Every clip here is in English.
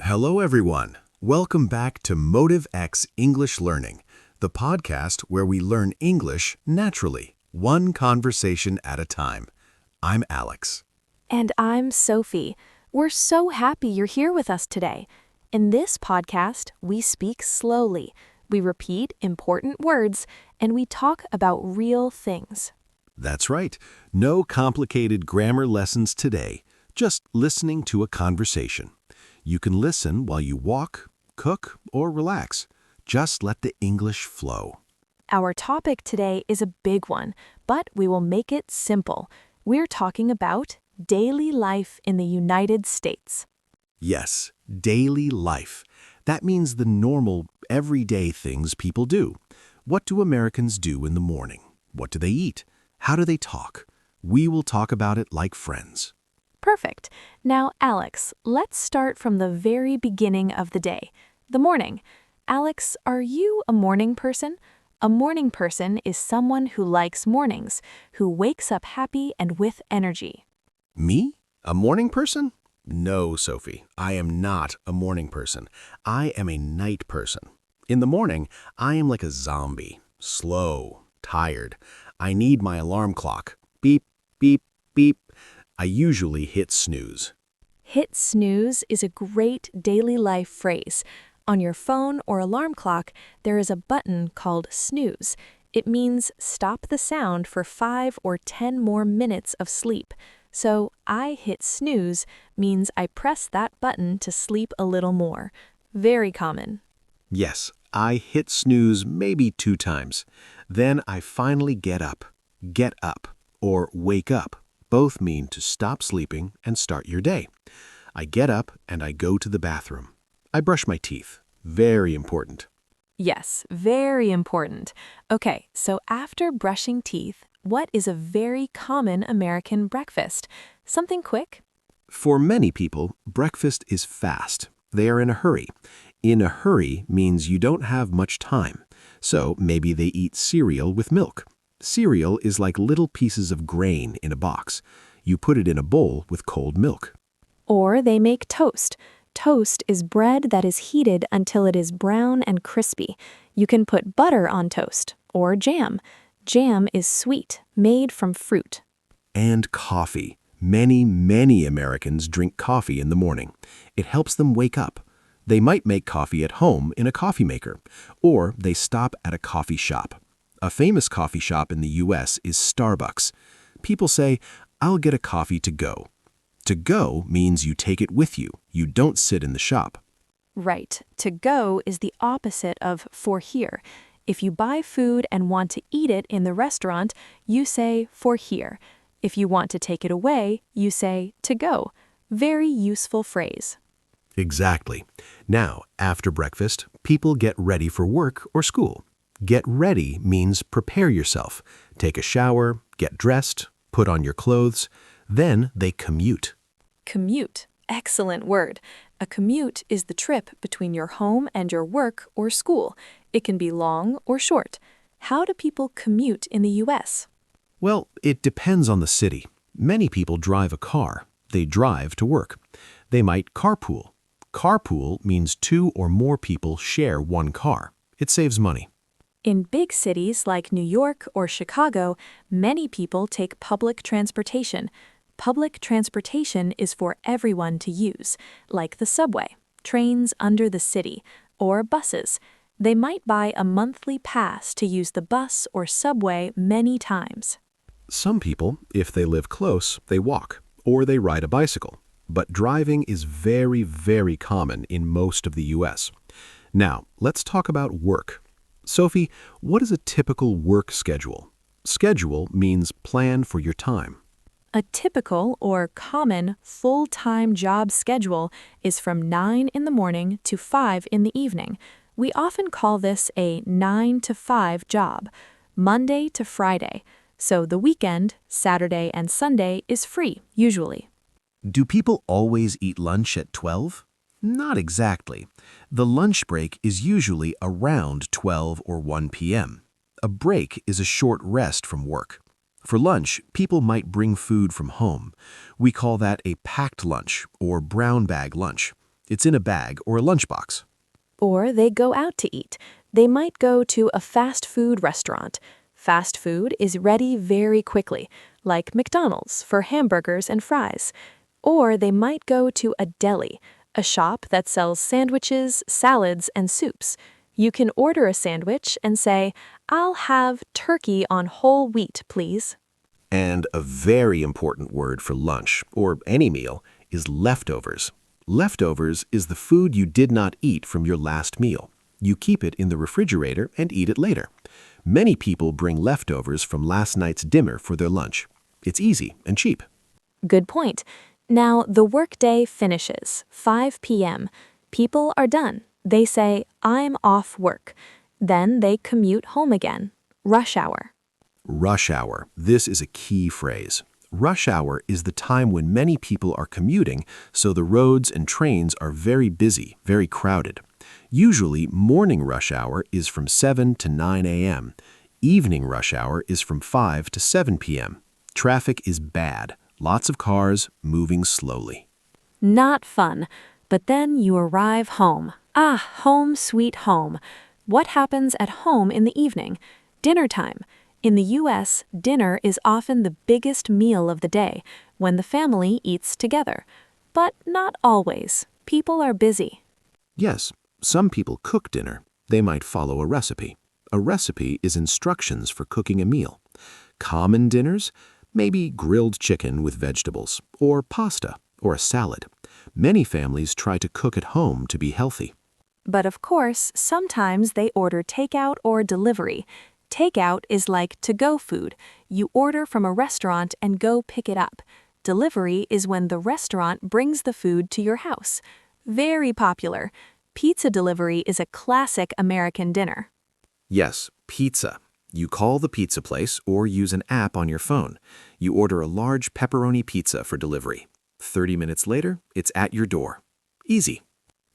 Hello, everyone. Welcome back to Motive X English Learning, the podcast where we learn English naturally, one conversation at a time. I'm Alex. And I'm Sophie. We're so happy you're here with us today. In this podcast, we speak slowly, we repeat important words, and we talk about real things. That's right. No complicated grammar lessons today, just listening to a conversation. You can listen while you walk, cook, or relax. Just let the English flow. Our topic today is a big one, but we will make it simple. We're talking about daily life in the United States. Yes, daily life. That means the normal, everyday things people do. What do Americans do in the morning? What do they eat? How do they talk? We will talk about it like friends. Perfect. Now, Alex, let's start from the very beginning of the day, the morning. Alex, are you a morning person? A morning person is someone who likes mornings, who wakes up happy and with energy. Me? A morning person? No, Sophie, I am not a morning person. I am a night person. In the morning, I am like a zombie, slow, tired. I need my alarm clock. Beep, beep, beep. I usually hit snooze. Hit snooze is a great daily life phrase. On your phone or alarm clock, there is a button called snooze. It means stop the sound for 5 or 10 more minutes of sleep. So I hit snooze means I press that button to sleep a little more. Very common. Yes, I hit snooze maybe 2 times. Then I finally get up, or wake up. Both mean to stop sleeping and start your day. I get up and I go to the bathroom. I brush my teeth. Very important. Yes, very important. Okay, so after brushing teeth, what is a very common American breakfast? Something quick? For many people, breakfast is fast. They are in a hurry. In a hurry means you don't have much time. So maybe they eat cereal with milk. Cereal is like little pieces of grain in a box. You put it in a bowl with cold milk. Or they make toast. Toast is bread that is heated until it is brown and crispy. You can put butter on toast, or jam. Jam is sweet, made from fruit. And coffee. Many Americans drink coffee in the morning. It helps them wake up. They might make coffee at home in a coffee maker, or they stop at a coffee shop. A famous coffee shop in the U.S. is Starbucks. People say, "I'll get a coffee to go." To go means you take it with you. You don't sit in the shop. Right. To go is the opposite of for here. If you buy food and want to eat it in the restaurant, you say for here. If you want to take it away, you say to go. Very useful phrase. Exactly. Now, after breakfast, people get ready for work or school. Get ready means prepare yourself. Take a shower, get dressed, put on your clothes. Then they commute. Commute. Excellent word. A commute is the trip between your home and your work or school. It can be long or short. How do people commute in the U.S.? Well, it depends on the city. Many people drive a car. They drive to work. They might carpool. Carpool means 2 or more people share one car. It saves money. In big cities like New York or Chicago, many people take public transportation. Public transportation is for everyone to use, like the subway, trains under the city, or buses. They might buy a monthly pass to use the bus or subway many times. Some people, if they live close, they walk, or they ride a bicycle. But driving is very common in most of the U.S. Now, let's talk about work. Sophie, what is a typical work schedule? Schedule means plan for your time. A typical or common full-time job schedule is from 9 in the morning to 5 in the evening. We often call this a 9 to 5 job, Monday to Friday. So the weekend, Saturday and Sunday, is free, usually. Do people always eat lunch at 12? Not exactly. The lunch break is usually around 12 or 1 p.m. A break is a short rest from work. For lunch, people might bring food from home. We call that a packed lunch or brown bag lunch. It's in a bag or a lunchbox. Or they go out to eat. They might go to a fast food restaurant. Fast food is ready very quickly, like McDonald's for hamburgers and fries. Or they might go to a deli, a shop that sells sandwiches, salads, and soups. You can order a sandwich and say, "I'll have turkey on whole wheat, please." And a very important word for lunch, or any meal, is leftovers. Leftovers is the food you did not eat from your last meal. You keep it in the refrigerator and eat it later. Many people bring leftovers from last night's dinner for their lunch. It's easy and cheap. Good point. Now, the workday finishes, 5 p.m. People are done. They say, "I'm off work." Then they commute home again. Rush hour. Rush hour. This is a key phrase. Rush hour is the time when many people are commuting, so the roads and trains are very busy, very crowded. Usually, morning rush hour is from 7 to 9 a.m. Evening rush hour is from 5 to 7 p.m. Traffic is bad. Lots of cars moving slowly. Not fun. But then you arrive home. Ah, home sweet home. What happens at home in the evening? Dinner time. In the U.S., dinner is often the biggest meal of the day, when the family eats together. But not always. People are busy. Yes, some people cook dinner. They might follow a recipe. A recipe is instructions for cooking a meal. Common dinners? Maybe grilled chicken with vegetables, or pasta, or a salad. Many families try to cook at home to be healthy. But of course, sometimes they order takeout or delivery. Takeout is like to-go food. You order from a restaurant and go pick it up. Delivery is when the restaurant brings the food to your house. Very popular. Pizza delivery is a classic American dinner. Yes, pizza. You call the pizza place or use an app on your phone. You order a large pepperoni pizza for delivery. 30 minutes later, it's at your door. Easy.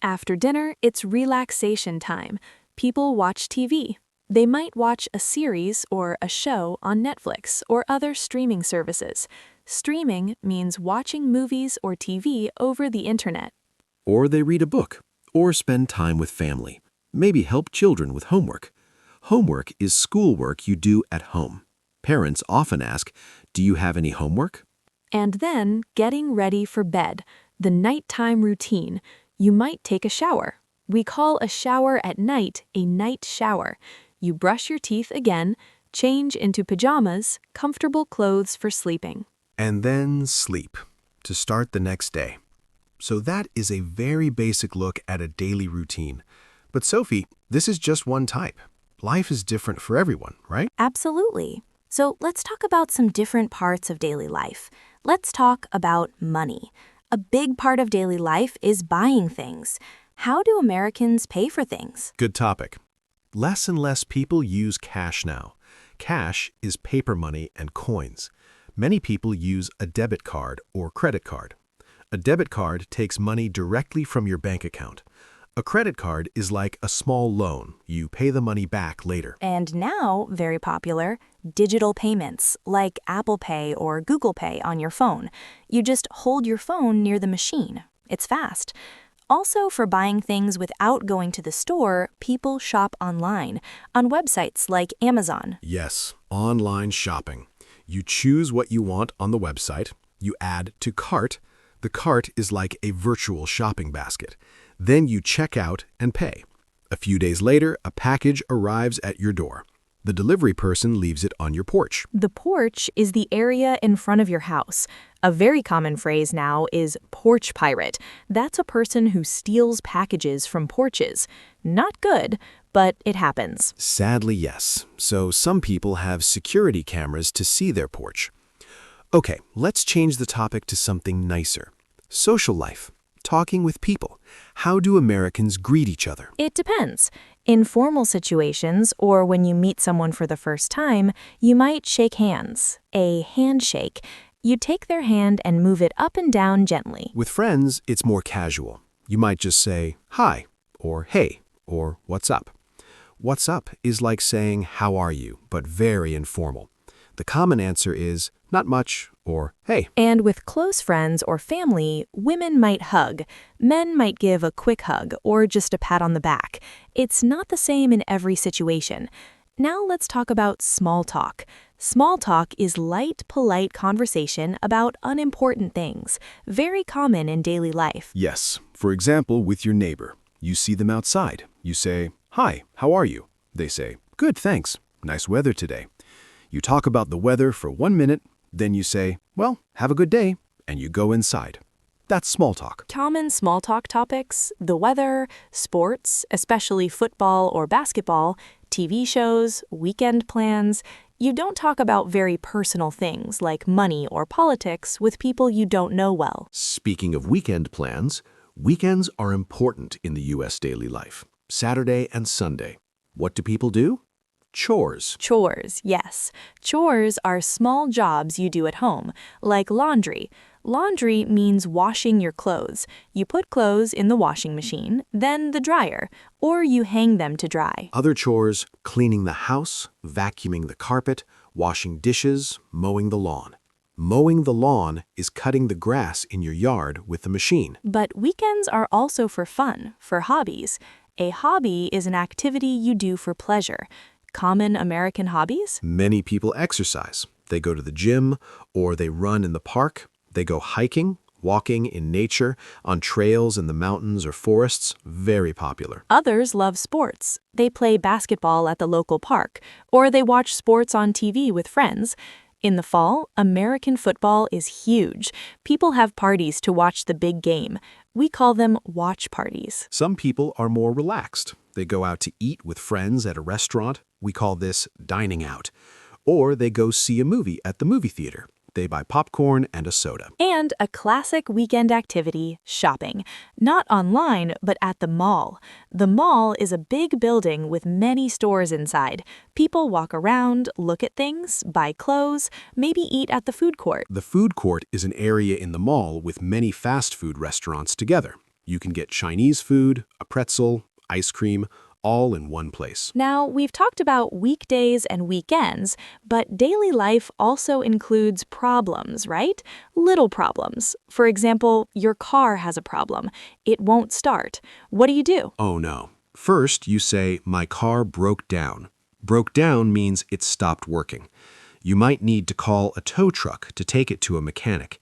After dinner, it's relaxation time. People watch TV. They might watch a series or a show on Netflix or other streaming services. Streaming means watching movies or TV over the internet. Or they read a book, or spend time with family. Maybe help children with homework. Homework is schoolwork you do at home. Parents often ask, "Do you have any homework?" And then getting ready for bed, the nighttime routine. You might take a shower. We call a shower at night a night shower. You brush your teeth again, change into pajamas, comfortable clothes for sleeping. And then sleep, to start the next day. So that is a very basic look at a daily routine. But Sophie, this is just one type. Life is different for everyone, right? Absolutely. So let's talk about some different parts of daily life. Let's talk about money. A big part of daily life is buying things. How do Americans pay for things? Good topic. Less and less people use cash now. Cash is paper money and coins. Many people use a debit card or credit card. A debit card takes money directly from your bank account. A credit card is like a small loan. You pay the money back later. And now, very popular, digital payments like Apple Pay or Google Pay on your phone. You just hold your phone near the machine. It's fast. Also, for buying things without going to the store, people shop online, on websites like Amazon. Yes, online shopping. You choose what you want on the website. You add to cart. The cart is like a virtual shopping basket. Then you check out and pay. A few days later, a package arrives at your door. The delivery person leaves it on your porch. The porch is the area in front of your house. A very common phrase now is porch pirate. That's a person who steals packages from porches. Not good, but it happens. Sadly, yes. So some people have security cameras to see their porch. Okay, let's change the topic to something nicer. Social life. Talking with people. How do Americans greet each other? It depends. In formal situations, or when you meet someone for the first time, you might shake hands. A handshake. You take their hand and move it up and down gently. With friends, it's more casual. You might just say, "Hi," or "Hey," or "What's up?" What's up is like saying, "How are you?" but very informal. The common answer is, not much, or hey. And with close friends or family, women might hug. Men might give a quick hug or just a pat on the back. It's not the same in every situation. Now let's talk about small talk. Small talk is light, polite conversation about unimportant things, very common in daily life. Yes, for example, with your neighbor. You see them outside. You say, "Hi, how are you?" They say, "Good, thanks. Nice weather today." You talk about the weather for 1 minute, then you say, "Well, have a good day," and you go inside. That's small talk. Common small talk topics: the weather, sports, especially football or basketball, TV shows, weekend plans. You don't talk about very personal things like money or politics with people you don't know well. Speaking of weekend plans, weekends are important in the U.S. daily life. Saturday and Sunday. What do people do? Chores. Chores, yes. Chores are small jobs you do at home, like laundry. Laundry means washing your clothes. You put clothes in the washing machine, then the dryer, or you hang them to dry. Other chores: cleaning the house, vacuuming the carpet, washing dishes, mowing the lawn. Mowing the lawn is cutting the grass in your yard with the machine. But weekends are also for fun, for hobbies. A hobby is an activity you do for pleasure. Common American hobbies? Many people exercise. They go to the gym, or they run in the park. They go hiking, walking in nature, on trails in the mountains or forests. Very popular. Others love sports. They play basketball at the local park, or they watch sports on TV with friends. In the fall, American football is huge. People have parties to watch the big game. We call them watch parties. Some people are more relaxed. They go out to eat with friends at a restaurant. We call this dining out. Or they go see a movie at the movie theater. They buy popcorn and a soda. And a classic weekend activity, shopping. Not online, but at the mall. The mall is a big building with many stores inside. People walk around, look at things, buy clothes, maybe eat at the food court. The food court is an area in the mall with many fast food restaurants together. You can get Chinese food, a pretzel, ice cream, all in one place. Now, we've talked about weekdays and weekends, but daily life also includes problems, right? Little problems. For example, your car has a problem. It won't start. What do? Oh no. First, you say, "My car broke down." Broke down means it stopped working. You might need to call a tow truck to take it to a mechanic.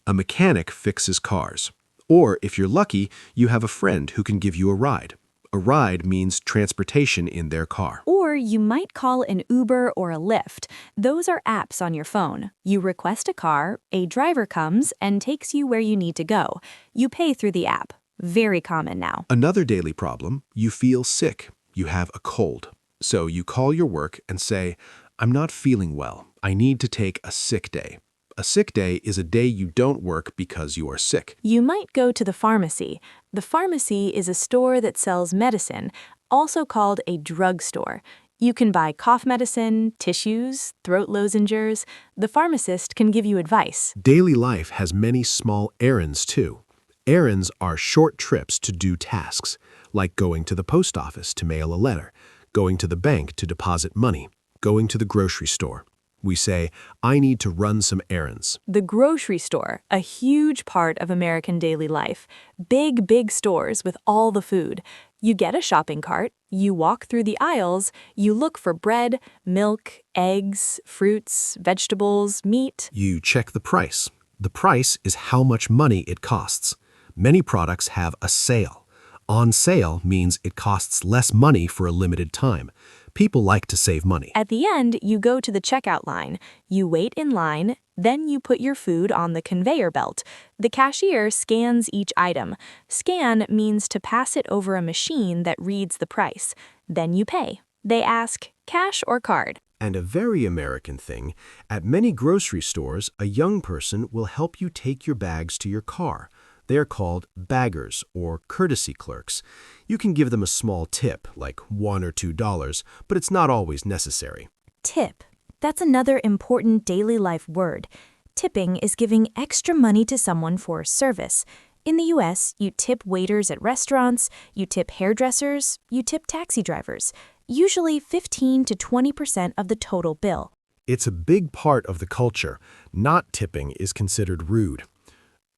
A mechanic fixes cars. Or, if you're lucky, you have a friend who can give you a ride. A ride means transportation in their car. Or you might call an Uber or a Lyft. Those are apps on your phone. You request a car, a driver comes and takes you where you need to go. You pay through the app. Very common now. Another daily problem: you feel sick. You have a cold. So you call your work and say, "I'm not feeling well. I need to take a sick day." A sick day is a day you don't work because you are sick. You might go to the pharmacy. The pharmacy is a store that sells medicine, also called a drugstore. You can buy cough medicine, tissues, throat lozenges. The pharmacist can give you advice. Daily life has many small errands too. Errands are short trips to do tasks, like going to the post office to mail a letter, going to the bank to deposit money, going to the grocery store. We say, "I need to run some errands." The grocery store, a huge part of American daily life. Big stores with all the food. You get a shopping cart, you walk through the aisles, you look for bread, milk, eggs, fruits, vegetables, meat. You check the price. The price is how much money it costs. Many products have a sale. On sale means it costs less money for a limited time. People like to save money. At the end, you go to the checkout line. You wait in line, then you put your food on the conveyor belt. The cashier scans each item. Scan means to pass it over a machine that reads the price. Then you pay. They ask, cash or card? And a very American thing, at many grocery stores, a young person will help you take your bags to your car. They are called baggers or courtesy clerks. You can give them a small tip, like $1 or $2, but it's not always necessary. Tip. That's another important daily life word. Tipping is giving extra money to someone for service. In the US, you tip waiters at restaurants, you tip hairdressers, you tip taxi drivers, usually 15 to 20% of the total bill. It's a big part of the culture. Not tipping is considered rude.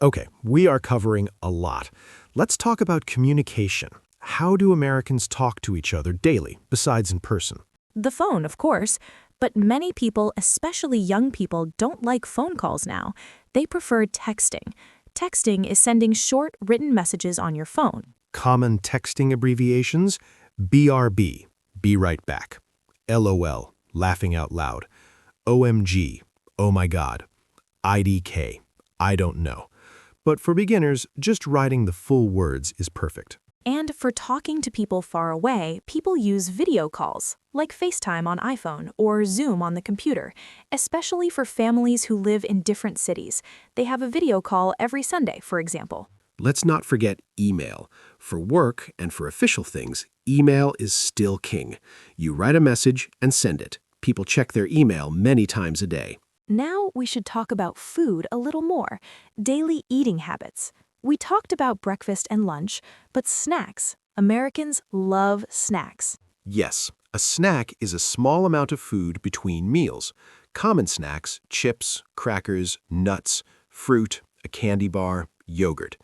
Okay, we are covering a lot. Let's talk about communication. How do Americans talk to each other daily, besides in person? The phone, of course, but many people, especially young people, don't like phone calls now. They prefer texting. Texting is sending short written messages on your phone. Common texting abbreviations: BRB, be right back; LOL, laughing out loud; OMG, oh my god; IDK, I don't know. But for beginners, just writing the full words is perfect. And for talking to people far away, people use video calls, like FaceTime on iPhone or Zoom on the computer, especially for families who live in different cities. They have a video call every Sunday, for example. Let's not forget email. For work and for official things, email is still king. You write a message and send it. People check their email many times a day. Now we should talk about food a little more, daily eating habits. We talked about breakfast and lunch, but snacks. Americans love snacks. Yes, a snack is a small amount of food between meals. Common snacks: chips, crackers, nuts, fruit, a candy bar, yogurt.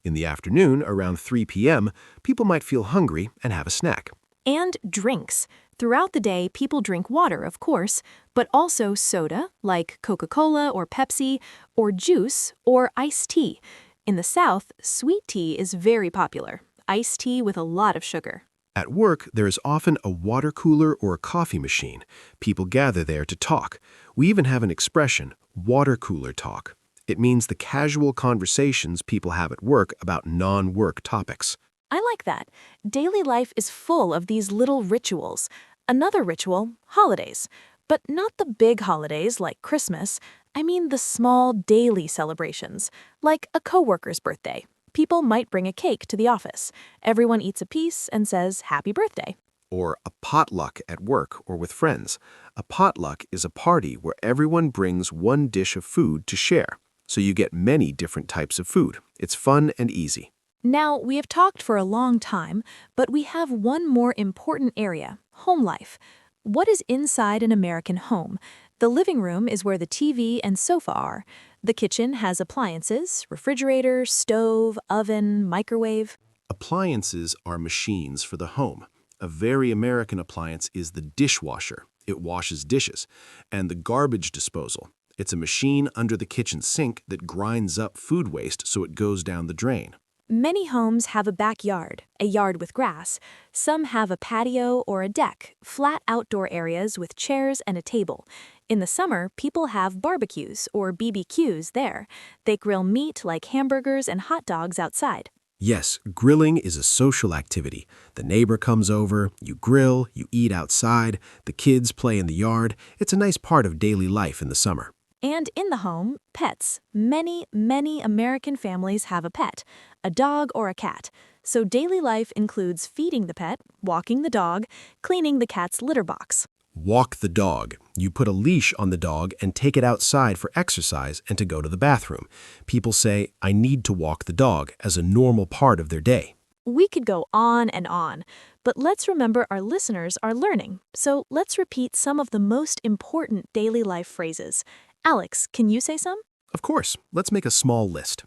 In the afternoon, around 3 p.m., people might feel hungry and have a snack. And drinks. Throughout the day, people drink water, of course, but also soda, like Coca-Cola or Pepsi, or juice, or iced tea. In the South, sweet tea is very popular, iced tea with a lot of sugar. At work, there is often a water cooler or a coffee machine. People gather there to talk. We even have an expression, water cooler talk. It means the casual conversations people have at work about non-work topics. I like that. Daily life is full of these little rituals. Another ritual, holidays. But not the big holidays like Christmas. I mean the small daily celebrations, like a coworker's birthday. People might bring a cake to the office. Everyone eats a piece and says, "Happy birthday." Or a potluck at work or with friends. A potluck is a party where everyone brings one dish of food to share. So you get many different types of food. It's fun and easy. Now, we have talked for a long time, but we have one more important area, home life. What is inside an American home? The living room is where the TV and sofa are. The kitchen has appliances, refrigerator, stove, oven, microwave. Appliances are machines for the home. A very American appliance is the dishwasher. It washes dishes. And the garbage disposal. It's a machine under the kitchen sink that grinds up food waste so it goes down the drain. Many homes have a backyard, a yard with grass. Some have a patio or a deck, flat outdoor areas with chairs and a table. In the summer, people have barbecues or BBQs there. They grill meat like hamburgers and hot dogs outside. Yes, grilling is a social activity. The neighbor comes over, you grill, you eat outside, the kids play in the yard. It's a nice part of daily life in the summer. And in the home, pets. Many American families have a pet, a dog or a cat. So daily life includes feeding the pet, walking the dog, cleaning the cat's litter box. Walk the dog. You put a leash on the dog and take it outside for exercise and to go to the bathroom. People say, "I need to walk the dog," as a normal part of their day. We could go on and on, but let's remember our listeners are learning. So let's repeat some of the most important daily life phrases. Alex, can you say some? Of course, let's make a small list.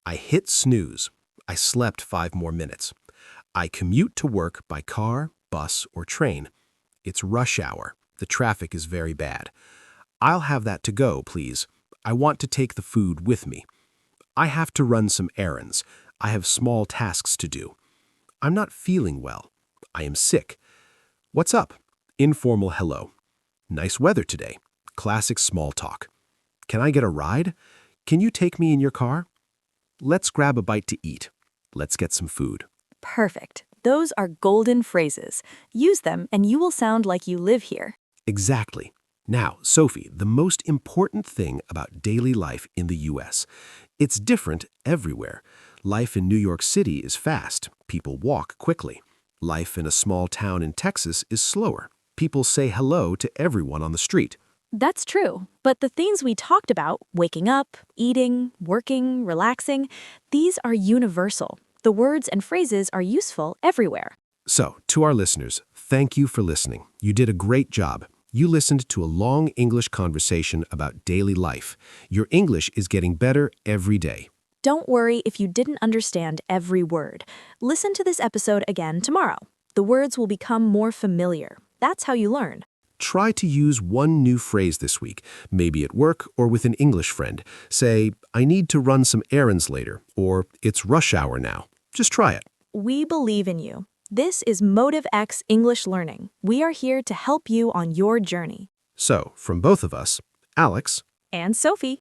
I hit snooze. I slept 5 more minutes. I commute to work by car, bus, or train. It's rush hour. The traffic is very bad. I'll have that to go, please. I want to take the food with me. I have to run some errands. I have small tasks to do. I'm not feeling well. I am sick. What's up? Informal hello. Nice weather today. Classic small talk. Can I get a ride? Can you take me in your car? Let's grab a bite to eat. Let's get some food. Perfect. Those are golden phrases. Use them and you will sound like you live here. Exactly. Now, Sophie, the most important thing about daily life in the U.S. It's different everywhere. Life in New York City is fast. People walk quickly. Life in a small town in Texas is slower. People say hello to everyone on the street. That's true, but the things we talked about, waking up, eating, working, relaxing, these are universal. The words and phrases are useful everywhere. So, to our listeners, thank you for listening. You did a great job. You listened to a long English conversation about daily life. Your English is getting better every day. Don't worry if you didn't understand every word. Listen to this episode again tomorrow. The words will become more familiar. That's how you learn. Try to use one new phrase this week, maybe at work or with an English friend. Say, I need to run some errands later, or it's rush hour now. Just try it. We believe in you. This is Motive X English Learning. We are here to help you on your journey. So, from both of us, Alex And Sophie.